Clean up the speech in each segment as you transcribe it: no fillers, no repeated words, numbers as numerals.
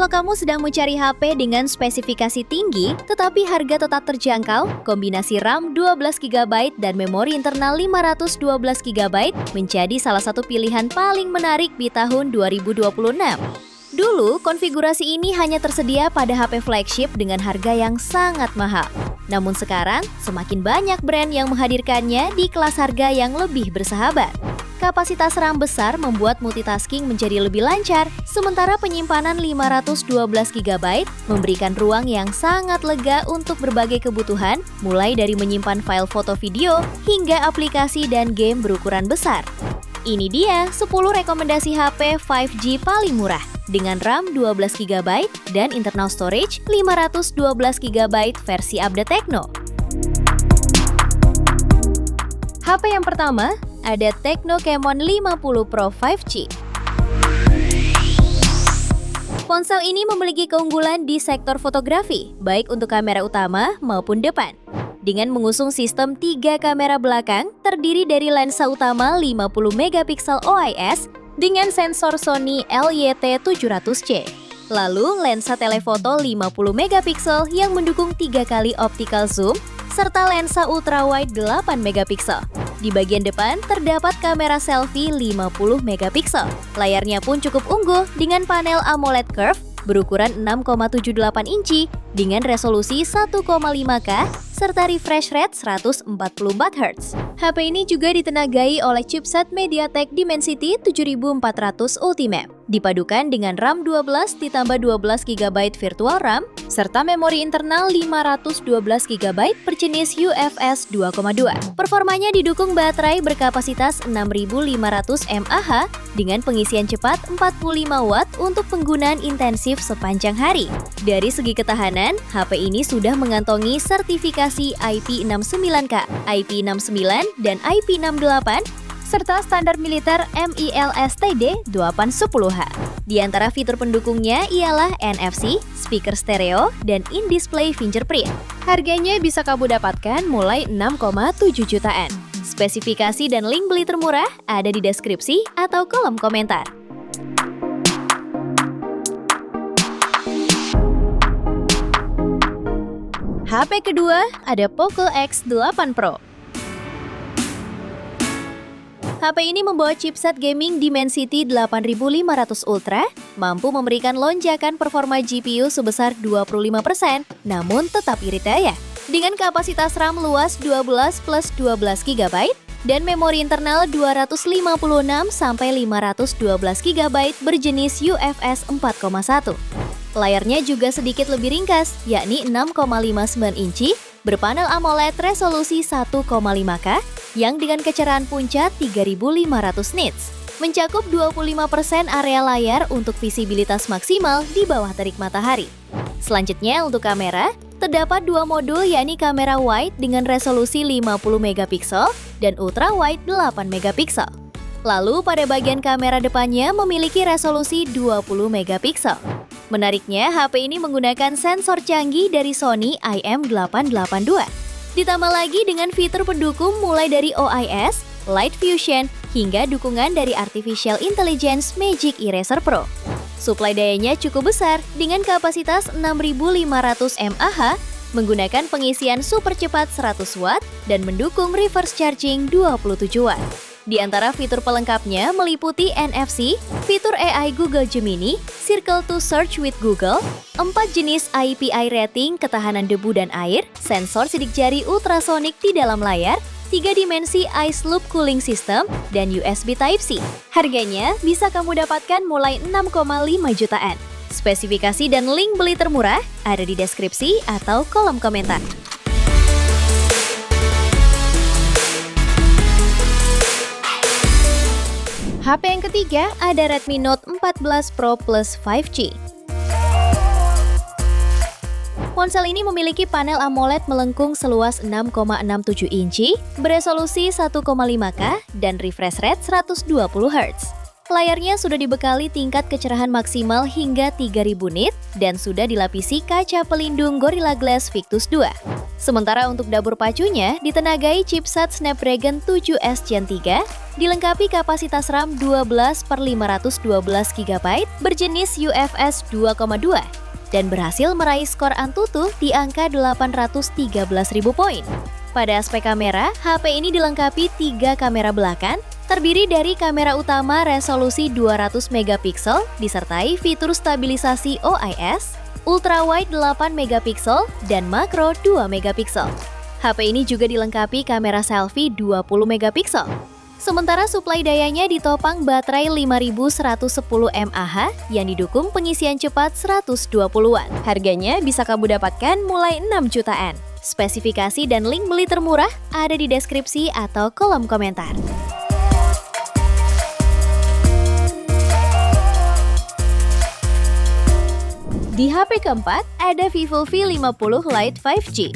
Kalau kamu sedang mencari HP dengan spesifikasi tinggi, tetapi harga tetap terjangkau, kombinasi RAM 12GB dan memori internal 512GB menjadi salah satu pilihan paling menarik di tahun 2026. Dulu, konfigurasi ini hanya tersedia pada HP flagship dengan harga yang sangat mahal. Namun sekarang, semakin banyak brand yang menghadirkannya di kelas harga yang lebih bersahabat. Kapasitas RAM besar membuat multitasking menjadi lebih lancar, sementara penyimpanan 512GB memberikan ruang yang sangat lega untuk berbagai kebutuhan, mulai dari menyimpan file foto video hingga aplikasi dan game berukuran besar. Ini dia 10 rekomendasi HP 5G paling murah dengan RAM 12GB dan internal storage 512GB versi update Tecno. HP yang pertama, ada Tecno Camon 50 Pro 5G. Ponsel ini memiliki keunggulan di sektor fotografi, baik untuk kamera utama maupun depan. Dengan mengusung sistem 3 kamera belakang, terdiri dari lensa utama 50MP OIS dengan sensor Sony LYT700C. Lalu, lensa telefoto 50MP yang mendukung 3 kali optical zoom, serta lensa ultrawide 8MP. Di bagian depan terdapat kamera selfie 50MP. Layarnya pun cukup unggul dengan panel AMOLED Curve berukuran 6,78 inci dengan resolusi 1,5K serta refresh rate 144Hz. HP ini juga ditenagai oleh chipset MediaTek Dimensity 7400 Ultimate, dipadukan dengan RAM 12 ditambah 12GB virtual RAM, serta memori internal 512GB berjenis UFS 2.2. Performanya didukung baterai berkapasitas 6500 mAh dengan pengisian cepat 45W untuk penggunaan intensif sepanjang hari. Dari segi ketahanan, HP ini sudah mengantongi sertifikasi IP69K, IP69 dan IP68 serta standar militer MILSTD 810H. Di antara fitur pendukungnya ialah NFC, speaker stereo, dan in-display fingerprint. Harganya bisa kamu dapatkan mulai 6,7 jutaan. Spesifikasi dan link beli termurah ada di deskripsi atau kolom komentar. HP kedua ada Poco X8 Pro. HP ini membawa chipset gaming Dimensity 8500 Ultra, mampu memberikan lonjakan performa GPU sebesar 25%, namun tetap irit daya. Dengan kapasitas RAM luas 12 plus 12GB dan memori internal 256-512GB berjenis UFS 4.1. Layarnya juga sedikit lebih ringkas, yakni 6,59 inci, berpanel AMOLED resolusi 1,5K yang dengan kecerahan puncak 3500 nits. Mencakup 25% area layar untuk visibilitas maksimal di bawah terik matahari. Selanjutnya untuk kamera, terdapat 2 modul yakni kamera wide dengan resolusi 50MP dan ultra wide 8MP. Lalu pada bagian kamera depannya memiliki resolusi 20MP. Menariknya, HP ini menggunakan sensor canggih dari Sony IM882. Ditambah lagi dengan fitur pendukung mulai dari OIS, Light Fusion, hingga dukungan dari Artificial Intelligence Magic Eraser Pro. Suplai dayanya cukup besar dengan kapasitas 6500 mAh, menggunakan pengisian super cepat 100W dan mendukung reverse charging 27W. Di antara fitur pelengkapnya meliputi NFC, fitur AI Google Gemini, Circle to Search with Google, 4 jenis IPI rating ketahanan debu dan air, sensor sidik jari ultrasonic di dalam layar, 3 dimensi Ice Loop Cooling System, dan USB Type-C. Harganya bisa kamu dapatkan mulai 6,5 jutaan. Spesifikasi dan link beli termurah ada di deskripsi atau kolom komentar. HP yang ketiga ada Redmi Note 14 Pro Plus 5G. Ponsel ini memiliki panel AMOLED melengkung seluas 6,67 inci, beresolusi 1,5K dan refresh rate 120Hz. Layarnya sudah dibekali tingkat kecerahan maksimal hingga 3000 nit dan sudah dilapisi kaca pelindung Gorilla Glass Victus 2. Sementara untuk dapur pacunya ditenagai chipset Snapdragon 7S Gen 3, dilengkapi kapasitas RAM 12/512 GB berjenis UFS 2,2 dan berhasil meraih skor Antutu di angka 813.000 poin. Pada aspek kamera, HP ini dilengkapi 3 kamera belakang, terdiri dari kamera utama resolusi 200 megapiksel disertai fitur stabilisasi OIS, ultrawide 8 megapiksel, dan makro 2 megapiksel. HP ini juga dilengkapi kamera selfie 20 megapiksel. Sementara suplai dayanya ditopang baterai 5110 mAh yang didukung pengisian cepat 120 Watt. Harganya bisa kamu dapatkan mulai 6 jutaan. Spesifikasi dan link beli termurah ada di deskripsi atau kolom komentar. Di HP keempat, ada Vivo V50 Lite 5G.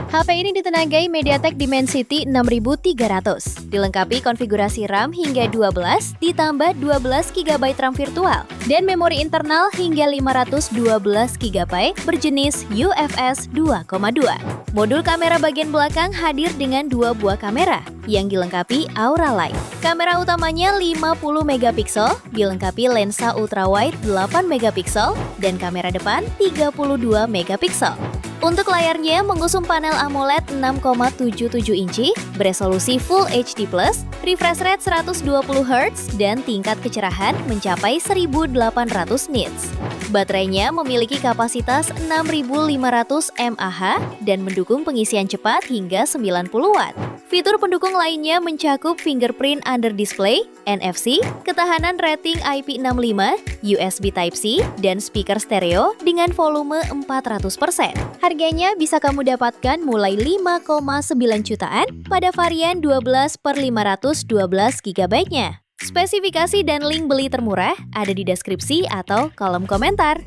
HP ini ditenagai MediaTek Dimensity 6300, dilengkapi konfigurasi RAM hingga 12 ditambah 12 GB RAM virtual, dan memori internal hingga 512 GB berjenis UFS 2,2. Modul kamera bagian belakang hadir dengan 2 buah kamera yang dilengkapi Aura Light. Kamera utamanya 50 megapiksel, dilengkapi lensa ultrawide 8 megapiksel, dan kamera depan 32 megapiksel. Untuk layarnya mengusung panel AMOLED 6,77 inci, beresolusi Full HD+, refresh rate 120 Hz, dan tingkat kecerahan mencapai 1800 nits. Baterainya memiliki kapasitas 6500 mAh dan mendukung pengisian cepat hingga 90 Watt. Fitur pendukung lainnya mencakup fingerprint under display, NFC, ketahanan rating IP65, USB Type-C, dan speaker stereo dengan volume 400%. Harganya bisa kamu dapatkan mulai 5,9 jutaan pada varian 12/512 GB-nya. Spesifikasi dan link beli termurah ada di deskripsi atau kolom komentar.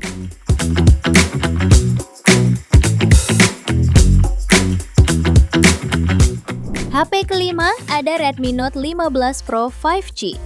HP kelima ada Redmi Note 15 Pro 5G.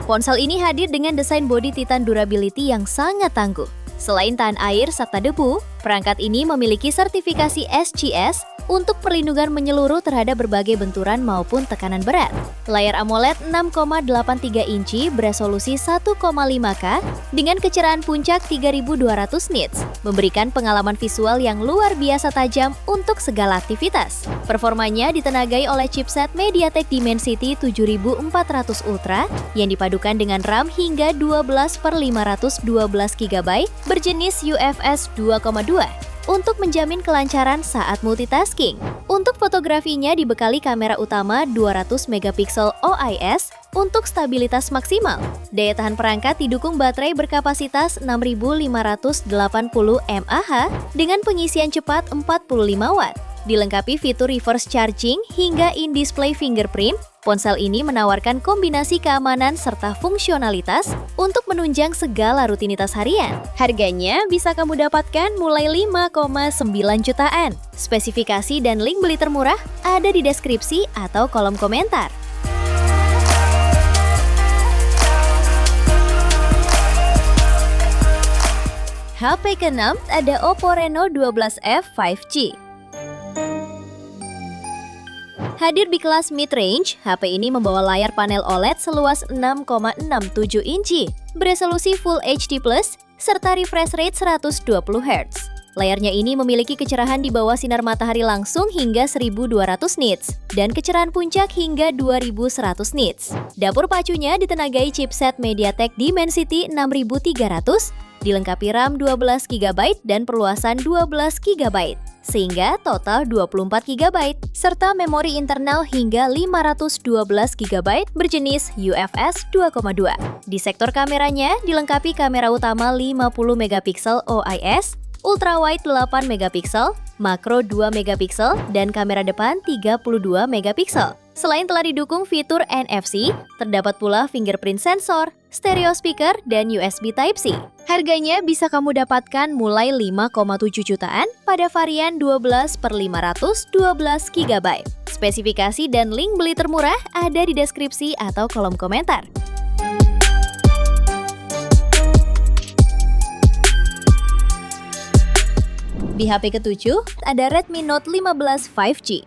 Ponsel ini hadir dengan desain bodi Titan Durability yang sangat tangguh. Selain tahan air serta debu, perangkat ini memiliki sertifikasi SGS untuk perlindungan menyeluruh terhadap berbagai benturan maupun tekanan berat. Layar AMOLED 6,83 inci beresolusi 1,5K dengan kecerahan puncak 3200 nits, memberikan pengalaman visual yang luar biasa tajam untuk segala aktivitas. Performanya ditenagai oleh chipset MediaTek Dimensity 7400 Ultra yang dipadukan dengan RAM hingga 12/512 GB berjenis UFS 2,2. untuk menjamin kelancaran saat multitasking. Untuk fotografinya dibekali kamera utama 200 megapiksel OIS untuk stabilitas maksimal. Daya tahan perangkat didukung baterai berkapasitas 6580 mAh dengan pengisian cepat 45 Watt. Dilengkapi fitur reverse charging hingga in-display fingerprint, ponsel ini menawarkan kombinasi keamanan serta fungsionalitas untuk menunjang segala rutinitas harian. Harganya bisa kamu dapatkan mulai 5,9 jutaan. Spesifikasi dan link beli termurah ada di deskripsi atau kolom komentar. HP ke-6 ada Oppo Reno 12F 5G. Hadir di kelas mid-range, HP ini membawa layar panel OLED seluas 6,67 inci, beresolusi Full HD+, serta refresh rate 120 Hz. Layarnya ini memiliki kecerahan di bawah sinar matahari langsung hingga 1200 nits, dan kecerahan puncak hingga 2100 nits. Dapur pacunya ditenagai chipset MediaTek Dimensity 6300, dilengkapi RAM 12 GB dan perluasan 12 GB. Sehingga total 24 GB, serta memori internal hingga 512 GB berjenis UFS 2,2. Di sektor kameranya dilengkapi kamera utama 50 megapiksel OIS, ultrawide 8 megapiksel, makro 2 megapiksel, dan kamera depan 32 megapiksel. Selain telah didukung fitur NFC, terdapat pula fingerprint sensor, stereo speaker, dan USB Type-C. Harganya bisa kamu dapatkan mulai 5,7 jutaan pada varian 12/512 GB. Spesifikasi dan link beli termurah ada di deskripsi atau kolom komentar. Di HP ketujuh, ada Redmi Note 15 5G.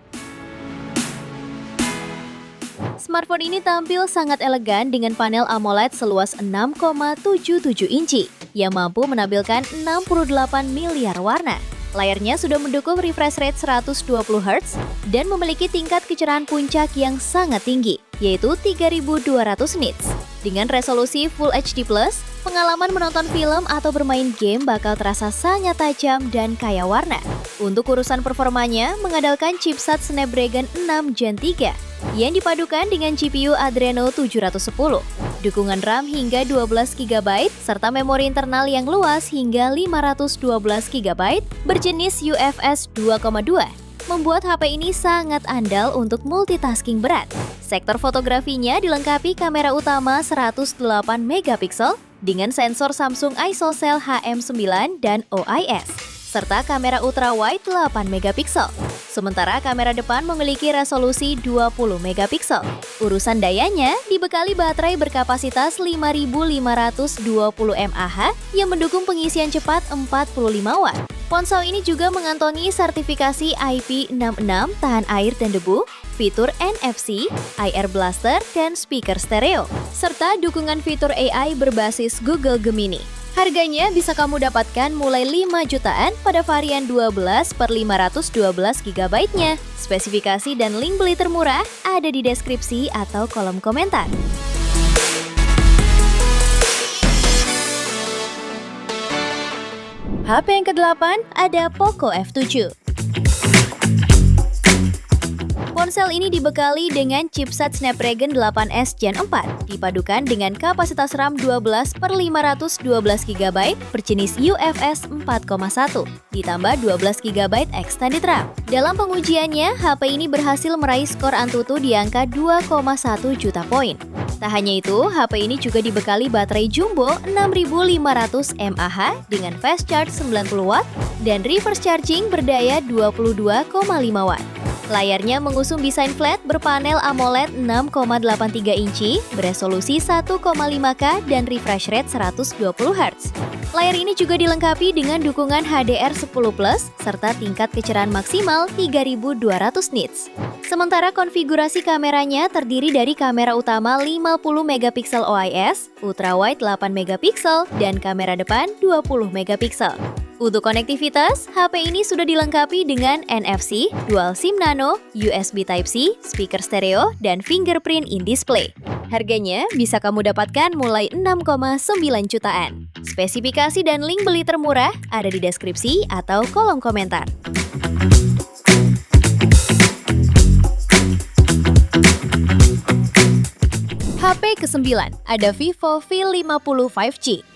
Smartphone ini tampil sangat elegan dengan panel AMOLED seluas 6,77 inci yang mampu menampilkan 68 miliar warna. Layarnya sudah mendukung refresh rate 120 Hz dan memiliki tingkat kecerahan puncak yang sangat tinggi, yaitu 3200 nits. Dengan resolusi Full HD+, pengalaman menonton film atau bermain game bakal terasa sangat tajam dan kaya warna. Untuk urusan performanya, mengandalkan chipset Snapdragon 6 Gen 3 yang dipadukan dengan GPU Adreno 710, dukungan RAM hingga 12 GB, serta memori internal yang luas hingga 512 GB berjenis UFS 2.2. Membuat HP ini sangat andal untuk multitasking berat. Sektor fotografinya dilengkapi kamera utama 108 MP dengan sensor Samsung ISOCELL HM9 dan OIS, serta kamera ultrawide 8 MP. Sementara kamera depan memiliki resolusi 20 MP. Urusan dayanya dibekali baterai berkapasitas 5520 mAh yang mendukung pengisian cepat 45 Watt. Ponsel ini juga mengantongi sertifikasi IP66 tahan air dan debu, fitur NFC, IR Blaster, dan speaker stereo, serta dukungan fitur AI berbasis Google Gemini. Harganya bisa kamu dapatkan mulai 5 jutaan pada varian 12/512 GB-nya. Spesifikasi dan link beli termurah ada di deskripsi atau kolom komentar. HP yang ke-8 ada Poco F7. Ponsel ini dibekali dengan chipset Snapdragon 8S Gen 4, dipadukan dengan kapasitas RAM 12/512 GB berjenis UFS 4.1, ditambah 12 GB extended RAM. Dalam pengujiannya, HP ini berhasil meraih skor Antutu di angka 2,1 juta poin. Tak hanya itu, HP ini juga dibekali baterai jumbo 6500 mAh dengan fast charge 90 Watt dan reverse charging berdaya 22,5 Watt. Layarnya mengusung desain flat berpanel AMOLED 6,83 inci, beresolusi 1,5K dan refresh rate 120 Hz. Layar ini juga dilengkapi dengan dukungan HDR10+, serta tingkat kecerahan maksimal 3200 nits. Sementara konfigurasi kameranya terdiri dari kamera utama 50 MP OIS, ultrawide 8 MP, dan kamera depan 20 MP. Untuk konektivitas, HP ini sudah dilengkapi dengan NFC, Dual SIM Nano, USB Type-C, speaker stereo, dan fingerprint in display. Harganya bisa kamu dapatkan mulai 6,9 jutaan. Spesifikasi dan link beli termurah ada di deskripsi atau kolom komentar. HP ke-9 ada Vivo V50 5G.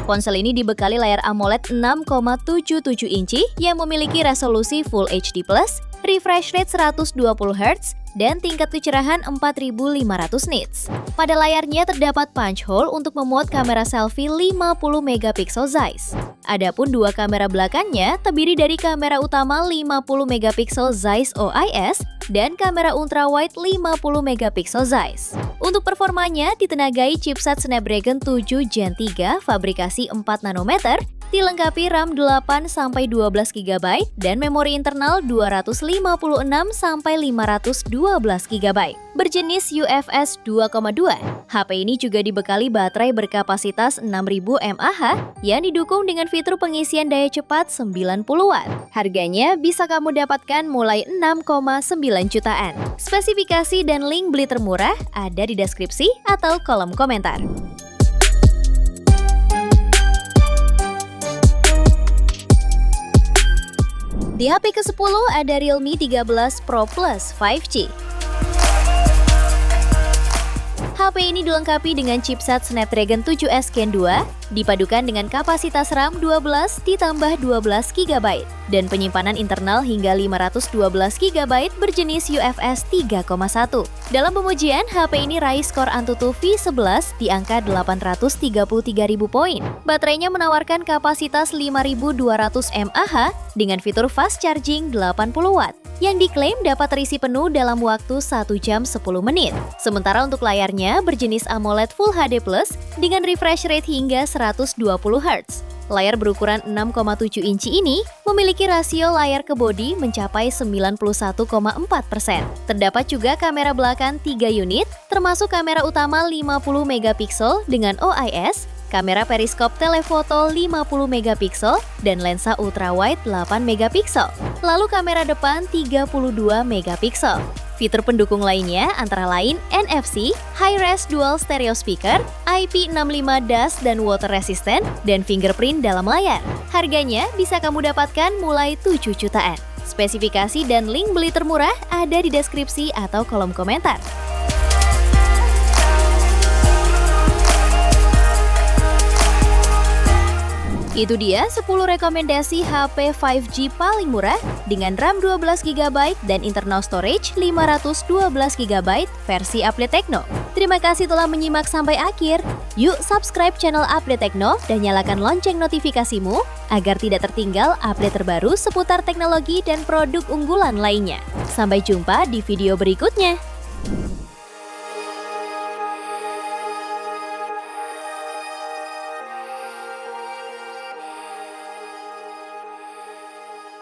Ponsel ini dibekali layar AMOLED 6,77 inci yang memiliki resolusi Full HD+, refresh rate 120 Hz, dan tingkat kecerahan 4500 nits. Pada layarnya terdapat punch hole untuk memuat kamera selfie 50 MP Zeiss. Adapun dua kamera belakangnya terdiri dari kamera utama 50 MP Zeiss OIS dan kamera ultrawide 50 MP Zeiss. Untuk performanya ditenagai chipset Snapdragon 7 Gen 3 fabrikasi 4 nanometer, dilengkapi RAM 8-12 GB dan memori internal 256-512 GB berjenis UFS 2.2. HP ini juga dibekali baterai berkapasitas 6000 mAh yang didukung dengan fitur pengisian daya cepat 90 Watt. Harganya bisa kamu dapatkan mulai 6,9 jutaan. Spesifikasi dan link beli termurah ada di deskripsi atau kolom komentar. Di HP ke-10 ada Realme 13 Pro Plus 5G. HP ini dilengkapi dengan chipset Snapdragon 7S Gen 2, dipadukan dengan kapasitas RAM 12 ditambah 12 GB, dan penyimpanan internal hingga 512 GB berjenis UFS 3.1. Dalam pengujian, HP ini raih skor Antutu V11 di angka 833.000 poin. Baterainya menawarkan kapasitas 5.200 mAh dengan fitur fast charging 80 Watt yang diklaim dapat terisi penuh dalam waktu 1 jam 10 menit. Sementara untuk layarnya berjenis AMOLED Full HD Plus dengan refresh rate hingga 120 Hz. Layar berukuran 6,7 inci ini memiliki rasio layar ke bodi mencapai 91,4%. Terdapat juga kamera belakang 3 unit, termasuk kamera utama 50 megapiksel dengan OIS, kamera periskop telefoto 50 megapiksel, dan lensa ultrawide 8 megapiksel. Lalu kamera depan 32 megapiksel. Fitur pendukung lainnya antara lain NFC, high-res dual stereo speaker, IP65 dust dan water resistant, dan fingerprint dalam layar. Harganya bisa kamu dapatkan mulai 7 jutaan. Spesifikasi dan link beli termurah ada di deskripsi atau kolom komentar. Itu dia 10 rekomendasi HP 5G paling murah dengan RAM 12GB dan internal storage 512GB versi Update Tekno. Terima kasih telah menyimak sampai akhir. Yuk subscribe channel Update Tekno dan nyalakan lonceng notifikasimu agar tidak tertinggal update terbaru seputar teknologi dan produk unggulan lainnya. Sampai jumpa di video berikutnya.